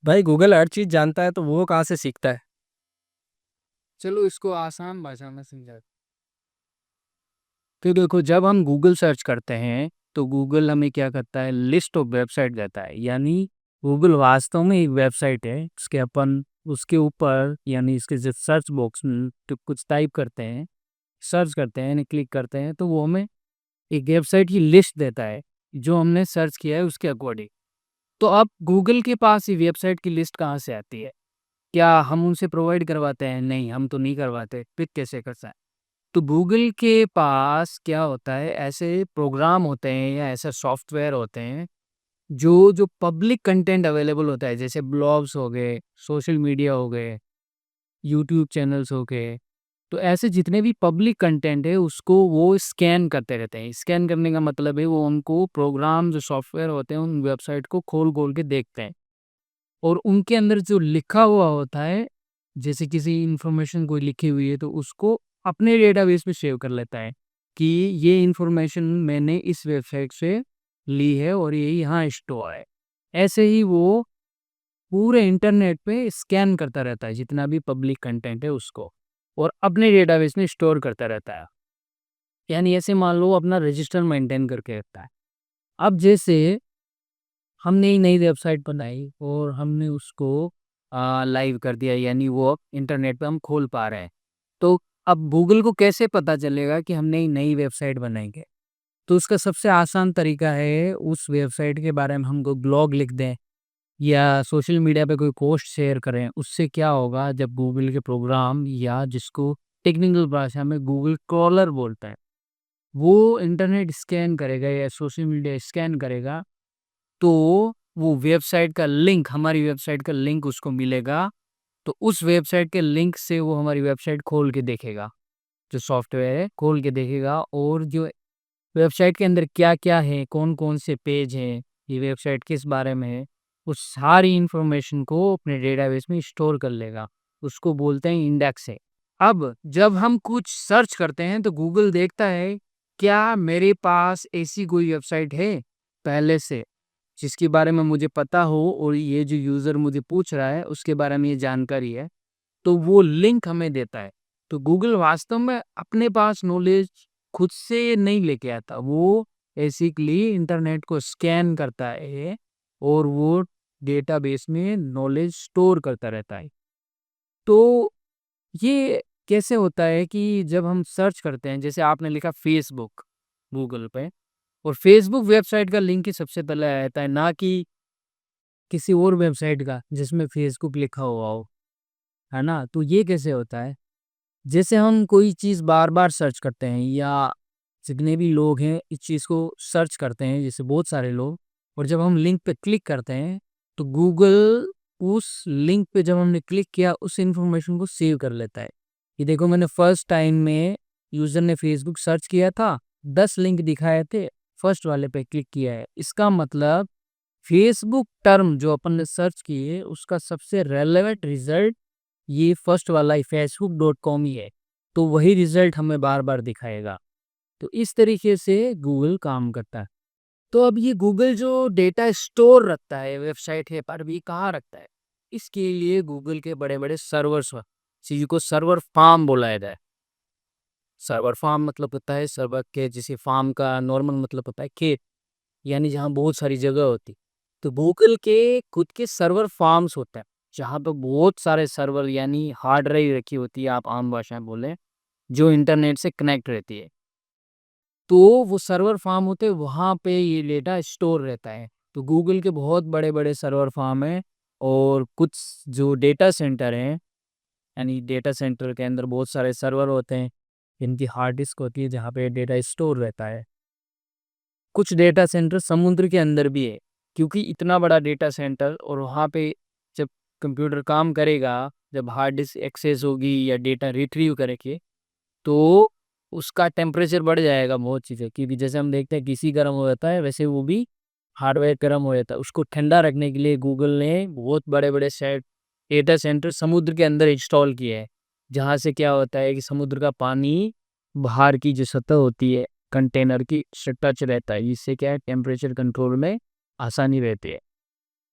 भाई गूगल हर चीज जानता है तो वो कहाँ से सीखता है। चलो इसको आसान भाषा में समझा। तो देखो, जब हम गूगल सर्च करते हैं तो गूगल हमें क्या करता है, लिस्ट ऑफ वेबसाइट देता है। यानी गूगल वास्तव में एक वेबसाइट है, उसके अपन उसके ऊपर यानी इसके जो सर्च बॉक्स में तो कुछ टाइप करते हैं, सर्च करते हैं, क्लिक करते हैं, तो वो हमें एक वेबसाइट की लिस्ट देता है जो हमने सर्च किया है उसके अकॉर्डिंग। तो अब गूगल के पास ये वेबसाइट की लिस्ट कहाँ से आती है? क्या हम उनसे प्रोवाइड करवाते हैं? नहीं, हम तो नहीं करवाते। फिर कैसे करता है? तो गूगल के पास क्या होता है, ऐसे प्रोग्राम होते हैं या ऐसे सॉफ्टवेयर होते हैं जो जो पब्लिक कंटेंट अवेलेबल होता है, जैसे ब्लॉग्स हो गए, सोशल मीडिया हो गए, यूट्यूब चैनल्स हो गए। तो ऐसे जितने भी पब्लिक कंटेंट है उसको वो स्कैन करते रहते हैं। स्कैन करने का मतलब है वो उनको प्रोग्राम जो सॉफ्टवेयर होते हैं उन वेबसाइट को खोल खोल के देखते हैं, और उनके अंदर जो लिखा हुआ होता है, जैसे किसी इन्फॉर्मेशन कोई लिखी हुई है तो उसको अपने डेटाबेस में सेव कर लेता है कि ये इन्फॉर्मेशन मैंने इस वेबसाइट से ली है और ये यहाँ स्टोर है। ऐसे ही वो पूरे इंटरनेट पे स्कैन करता रहता है जितना भी पब्लिक कंटेंट है उसको, और अपने डेटाबेस में स्टोर करता रहता है। यानी ऐसे मान लो अपना रजिस्टर मेंटेन करके रखता है। अब जैसे हमने एक नई वेबसाइट बनाई और हमने उसको लाइव कर दिया, यानी वो अब इंटरनेट पे हम खोल पा रहे हैं। तो अब गूगल को कैसे पता चलेगा कि हमने एक नई वेबसाइट बनाएंगे? तो उसका सबसे आसान तरीका है, उस वेबसाइट के बारे में हम कोई ब्लॉग लिख दें या सोशल मीडिया पे कोई पोस्ट शेयर करें। उससे क्या होगा, जब गूगल के प्रोग्राम या जिसको टेक्निकल भाषा में गूगल क्रॉलर बोलता है, वो इंटरनेट स्कैन करेगा या सोशल मीडिया स्कैन करेगा, तो वो वेबसाइट का लिंक, हमारी वेबसाइट का लिंक उसको मिलेगा। तो उस वेबसाइट के लिंक से वो हमारी वेबसाइट खोल के देखेगा, जो सॉफ्टवेयर है खोल के देखेगा, और जो वेबसाइट के अंदर क्या-क्या है, कौन-कौन से पेज हैं, ये वेबसाइट किस बारे में है, उस सारी इन्फॉर्मेशन को अपने डेटाबेस में स्टोर कर लेगा। उसको बोलते हैं इंडेक्सिंग। अब जब हम कुछ सर्च करते हैं तो गूगल देखता है, क्या मेरे पास ऐसी कोई वेबसाइट है पहले से जिसके बारे में मुझे पता हो और ये जो यूज़र मुझे पूछ रहा है उसके बारे में ये जानकारी है, तो वो लिंक हमें देता है। तो गूगल वास्तव में अपने पास नॉलेज खुद से नहीं लेके आता, वो बेसिकली इंटरनेट को स्कैन करता है और वो डेटाबेस में नॉलेज स्टोर करता रहता है। तो ये कैसे होता है कि जब हम सर्च करते हैं, जैसे आपने लिखा फेसबुक गूगल पे, और फेसबुक वेबसाइट का लिंक ही सबसे पहले आता है, ना कि किसी और वेबसाइट का जिसमें फेसबुक लिखा हुआ हो, है ना? तो ये कैसे होता है? जैसे हम कोई चीज़ बार-बार सर्च करते हैं या जितने भी लोग हैं इस चीज़ को सर्च करते हैं, जैसे बहुत सारे लोग, और जब हम लिंक पे क्लिक करते हैं तो गूगल उस लिंक पे जब हमने क्लिक किया उस इन्फॉर्मेशन को सेव कर लेता है। ये देखो, मैंने फर्स्ट टाइम में यूज़र ने फेसबुक सर्च किया था, 10 लिंक दिखाए थे, फर्स्ट वाले पे क्लिक किया है। इसका मतलब फेसबुक टर्म जो अपन ने सर्च किए उसका सबसे रेलेवेंट रिजल्ट ये फर्स्ट वाला ही facebook.com ही है, तो वही रिजल्ट हमें बार-बार दिखाएगा। तो इस तरीके से गूगल काम करता है। तो अब ये गूगल जो डेटा स्टोर रखता है वेबसाइट है पर भी कहाँ रखता है? इसके लिए गूगल के बड़े-बड़े सर्वर्स जिनको सर्वर फार्म बोला जाता है। सर्वर फार्म मतलब होता है सर्वर के, जैसे फार्म का नॉर्मल मतलब होता है खेत, यानी जहाँ बहुत सारी जगह होती। तो गूगल के खुद के सर्वर फार्म्स होते हैं, जहाँ पे बहुत सारे सर्वर यानी हार्ड ड्राइव रखी होती है, आप आम भाषा में बोलें, जो इंटरनेट से कनेक्ट रहती है। तो वो सर्वर फार्म होते हैं, वहाँ पे ये डेटा स्टोर रहता है। तो गूगल के बहुत बड़े-बड़े सर्वर फार्म हैं, और कुछ जो डेटा सेंटर हैं, यानी डेटा सेंटर के अंदर बहुत सारे सर्वर होते हैं, इनकी हार्ड डिस्क होती है जहाँ पे डेटा स्टोर रहता है। कुछ डेटा सेंटर समुद्र के अंदर भी है, क्योंकि इतना बड़ा डेटा सेंटर, और वहाँ पे जब कंप्यूटर काम करेगा, जब हार्ड डिस्क एक्सेस होगी या डेटा रिट्रीव करेंगे, तो उसका टेम्परेचर बढ़ जाएगा बहुत चीज़ें, क्योंकि जैसे हम देखते हैं किसी गर्म हो जाता है वैसे वो भी हार्डवेयर गर्म हो जाता है। उसको ठंडा रखने के लिए गूगल ने बहुत बड़े-बड़े सेट डेटा सेंटर समुद्र के अंदर इंस्टॉल किए हैं, जहाँ से क्या होता है कि समुद्र का पानी बाहर की जो सतह होती है कंटेनर की, से टच रहता है, इससे क्या है टेम्परेचर कंट्रोल में आसानी रहती है।